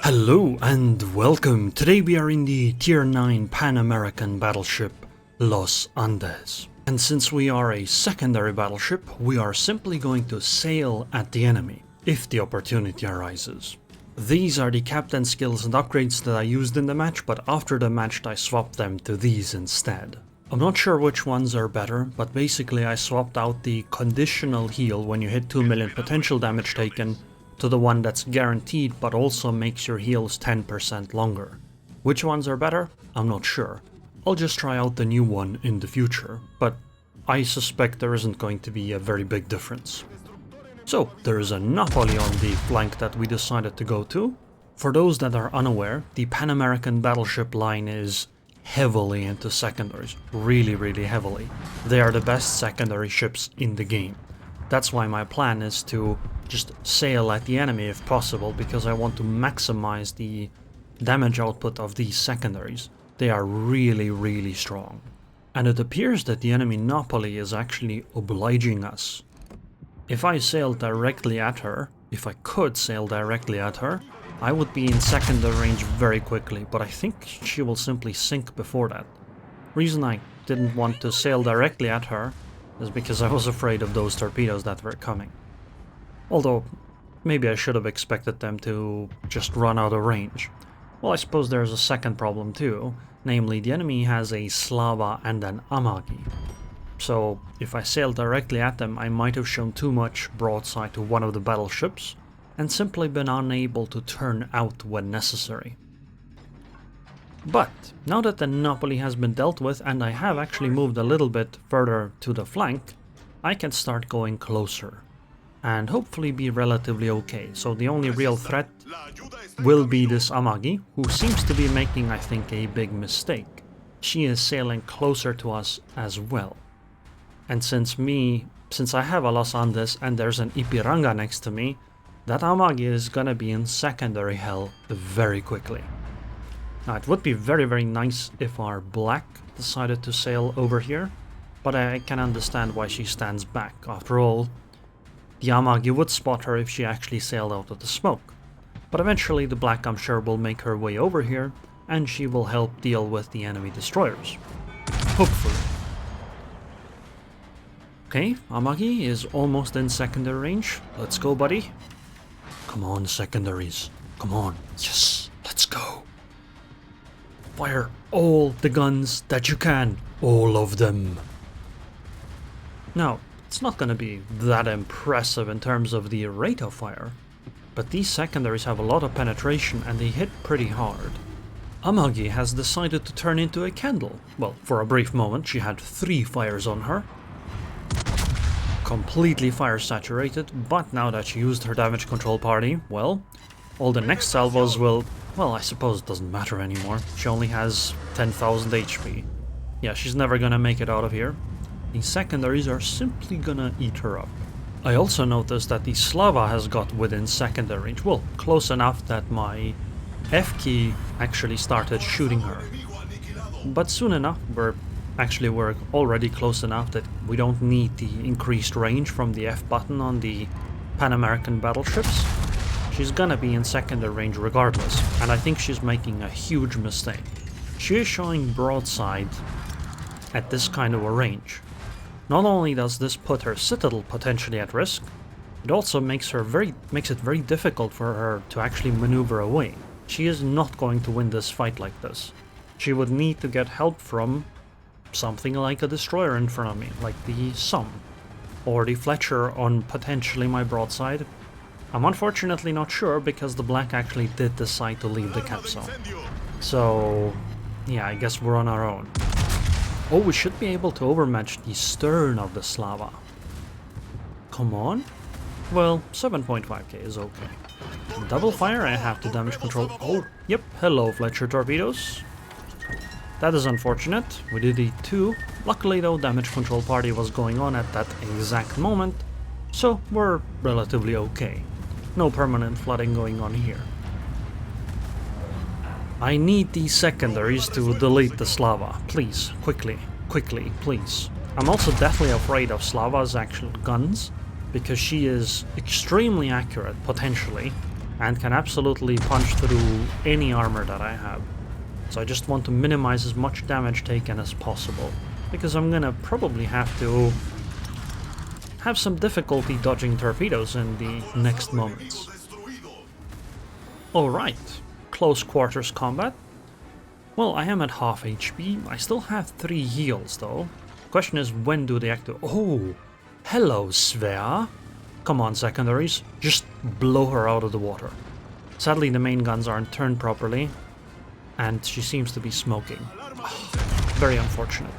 Hello and welcome. Today we are in the Tier 9 Pan-American battleship Los Andes. And since we are a secondary battleship, we are simply going to sail at the enemy, if the opportunity arises. These are the captain skills and upgrades that I used in the match, but after the match I swapped them to these instead. I'm not sure which ones are better, but basically I swapped out the conditional heal when you hit 2 million potential damage taken to the one that's guaranteed but also makes your heals 10% longer. Which ones are better? I'm not sure. I'll just try out the new one in the future, but I suspect there isn't going to be a very big difference. So, there is a Napoli on the flank that we decided to go to. For those that are unaware, the Pan-American battleship line is heavily into secondaries, really heavily. They are the best secondary ships in the game. That's why my plan is to just sail at the enemy if possible, because I want to maximize the damage output of these secondaries. They are really strong. And it appears that the enemy Napoli is actually obliging us. If I sail directly at her, if I could sail directly at her, I would be in secondary range very quickly, but I think she will simply sink before that. Reason I didn't want to sail directly at her is because I was afraid of those torpedoes that were coming. Although, maybe I should have expected them to just run out of range. Well, I suppose there's a second problem too, namely the enemy has a Slava and an Amagi. So, if I sailed directly at them, I might have shown too much broadside to one of the battleships, and simply been unable to turn out when necessary. But, now that the Napoli has been dealt with, and I have actually moved a little bit further to the flank, I can start going closer, and hopefully be relatively okay. So the only real threat will be this Amagi, who seems to be making, I think, a big mistake. She is sailing closer to us as well. And since I have a Los Andes and there's an Ipiranga next to me, that Amagi is gonna be in secondary hell very quickly. Now it would be very nice if our black decided to sail over here, but I can understand why she stands back. After all, the Amagi would spot her if she actually sailed out of the smoke. But eventually the black, I'm sure, will make her way over here, and she will help deal with the enemy destroyers. Hopefully. Okay, Amagi is almost in secondary range. Let's go, buddy. Come on, secondaries. Come on. Yes, let's go. Fire all the guns that you can. All of them. Now, it's not gonna be that impressive in terms of the rate of fire, but these secondaries have a lot of penetration and they hit pretty hard. Amagi has decided to turn into a candle. Well, for a brief moment she had 3 fires on her. Completely fire saturated, but now that she used her damage control party, well, all the next salvos will, well, I suppose it doesn't matter anymore. She only has 10,000 HP. Yeah, she's never gonna make it out of here. The secondaries are simply gonna eat her up. I also noticed that the Slava has got within secondary range, well, close enough that my F key actually started shooting her. But soon enough, we're already close enough that we don't need the increased range from the F button on the Pan-American battleships. She's gonna be in secondary range regardless, and I think she's making a huge mistake. She is showing broadside at this kind of a range. Not only does this put her citadel potentially at risk, it also makes it very difficult for her to actually maneuver away. She is not going to win this fight like this. She would need to get help from something like a destroyer in front of me, like the Somme, or the Fletcher on potentially my broadside. I'm unfortunately not sure, because the black actually did decide to leave the cap zone. So, yeah, I guess we're on our own. Oh, we should be able to overmatch the stern of the Slava. Come on. Well, 7.5k is okay. Double fire, I have to damage control. Oh, yep, hello Fletcher torpedoes. That is unfortunate. We did eat 2. Luckily though, damage control party was going on at that exact moment, so we're relatively okay. No permanent flooding going on here. I need these secondaries to delete the Slava. Please, quickly, please. I'm also deathly afraid of Slava's actual guns, because she is extremely accurate, potentially, and can absolutely punch through any armor that I have. So I just want to minimize as much damage taken as possible, because I'm gonna probably have to have some difficulty dodging torpedoes in the next moments. Alright, close quarters combat. Well, I am at half HP. I still have 3 heals though. Question is, when do they activate? Oh, hello Svea. Come on, secondaries, just blow her out of the water. Sadly, the main guns aren't turned properly, and she seems to be smoking. Oh, very unfortunate.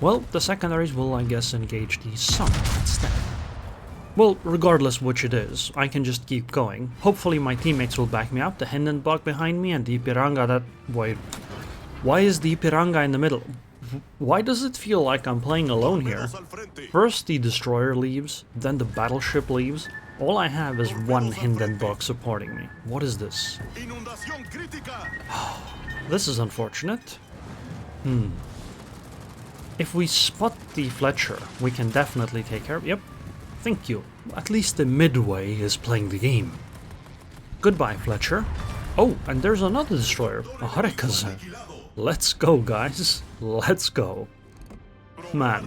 Well, the secondaries will, I guess, engage the sun instead. Well, regardless which it is, I can just keep going. Hopefully my teammates will back me up. The Hindenburg behind me and the Ipiranga that... Wait, why is the Ipiranga in the middle? Why does it feel like I'm playing alone here? First the destroyer leaves, then the battleship leaves. All I have is one Hindenburg supporting me. What is this? This is unfortunate. If we spot the Fletcher, we can definitely take care of... Yep, thank you. At least the Midway is playing the game. Goodbye, Fletcher. Oh, and there's another destroyer, a Hurricane. Let's go, guys. Let's go. Man,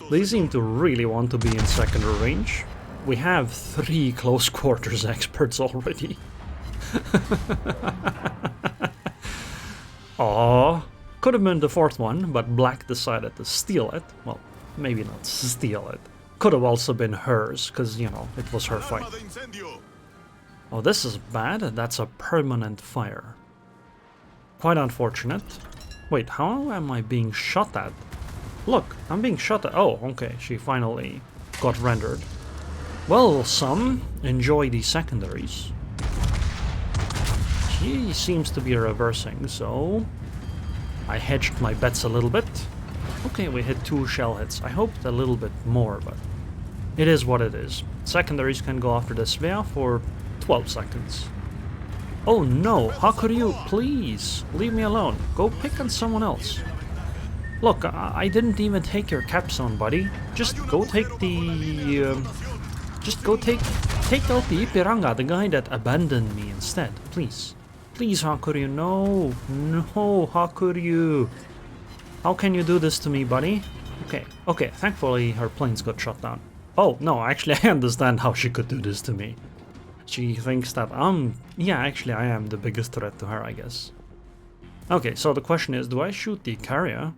they seem to really want to be in secondary range. We have 3 close quarters experts already. Aww. Could have been the 4th one, but Black decided to steal it. Well, maybe not steal it. Could have also been hers, because, you know, it was her fight. Oh, this is bad. That's a permanent fire. Quite unfortunate. Wait, how am I being shot at? Look, I'm being shot at. Oh, okay, she finally got rendered. Well, some enjoy the secondaries. She seems to be reversing, so I hedged my bets a little bit. Okay, we hit 2 shell hits. I hoped a little bit more, but it is what it is. Secondaries can go after the Svea for 12 seconds. Oh no, how could you? Please, leave me alone. Go pick on someone else. Look, I didn't even take your capstone, buddy. Just go take the... take out the Ipiranga, the guy that abandoned me instead. Please. Please, how could you? No. No, how could you? How can you do this to me, buddy? Okay, thankfully her planes got shot down. Oh, no, actually I understand how she could do this to me. She thinks that yeah, actually I am the biggest threat to her, I guess. Okay, so the question is, do I shoot the carrier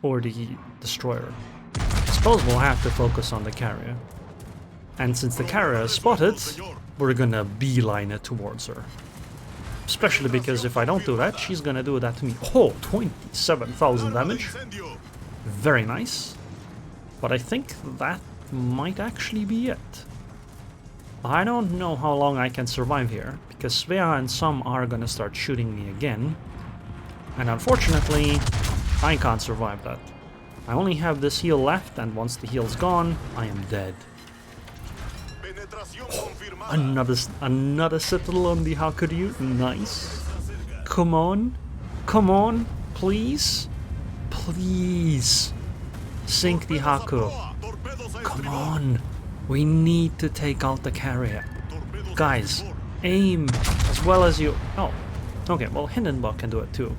or the destroyer? I suppose we'll have to focus on the carrier. And since the carrier is spotted, we're gonna beeline it towards her. Especially because if I don't do that, she's gonna do that to me. Oh, 27,000 damage. Very nice. But I think that might actually be it. I don't know how long I can survive here, because Svea and some are gonna start shooting me again. And unfortunately, I can't survive that. I only have this heal left, and once the heal's gone, I am dead. Oh, another citadel on the Hakuryu. Nice. Come on, please. Please. Sink the Haku. Come on. We need to take out the carrier. Guys, aim as well as you... Oh, okay, well Hindenburg can do it too.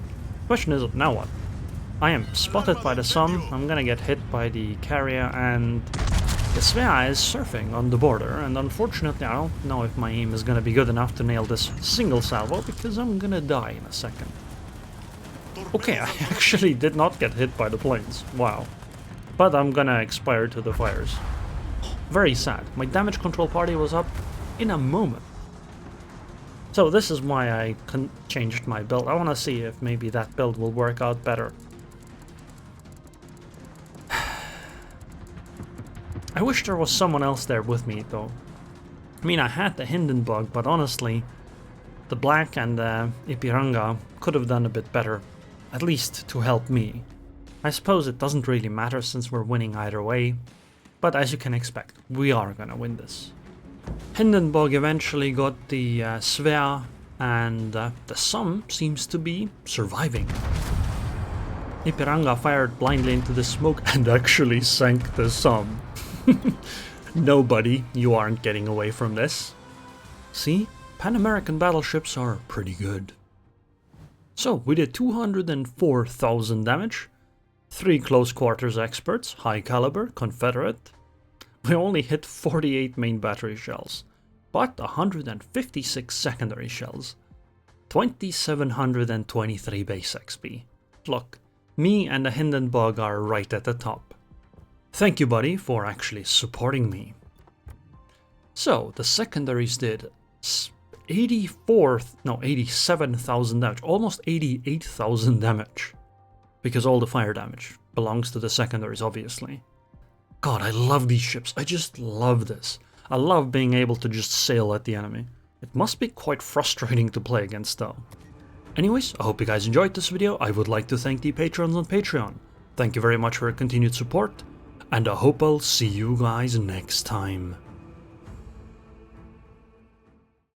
Question is, now what? I am spotted by the sun, I'm gonna get hit by the carrier, and the Svea is surfing on the border, and unfortunately I don't know if my aim is gonna be good enough to nail this single salvo, because I'm gonna die in a second. Okay, I actually did not get hit by the planes, wow. But I'm gonna expire to the fires. Very sad. My damage control party was up in a moment. So this is why I changed my build. I want to see if maybe that build will work out better. I wish there was someone else there with me though. I mean, I had the Hindenburg, but honestly, the Black and the Ipiranga could have done a bit better. At least to help me. I suppose it doesn't really matter since we're winning either way. But as you can expect, we are gonna win this. Hindenburg eventually got the Svea, and the Somme seems to be surviving. Ipiranga fired blindly into the smoke and actually sank the Somme. Nobody, you aren't getting away from this. See? Pan American battleships are pretty good. So we did 204,000 damage, 3 close quarters experts, high caliber, Confederate. We only hit 48 main battery shells, but 156 secondary shells, 2723 base XP. Look, me and the Hindenburg are right at the top. Thank you, buddy, for actually supporting me. So the secondaries did 87,000 damage, almost 88,000 damage. Because all the fire damage belongs to the secondaries, obviously. God, I love these ships. I just love this. I love being able to just sail at the enemy. It must be quite frustrating to play against, though. Anyways, I hope you guys enjoyed this video. I would like to thank the patrons on Patreon. Thank you very much for your continued support, and I hope I'll see you guys next time.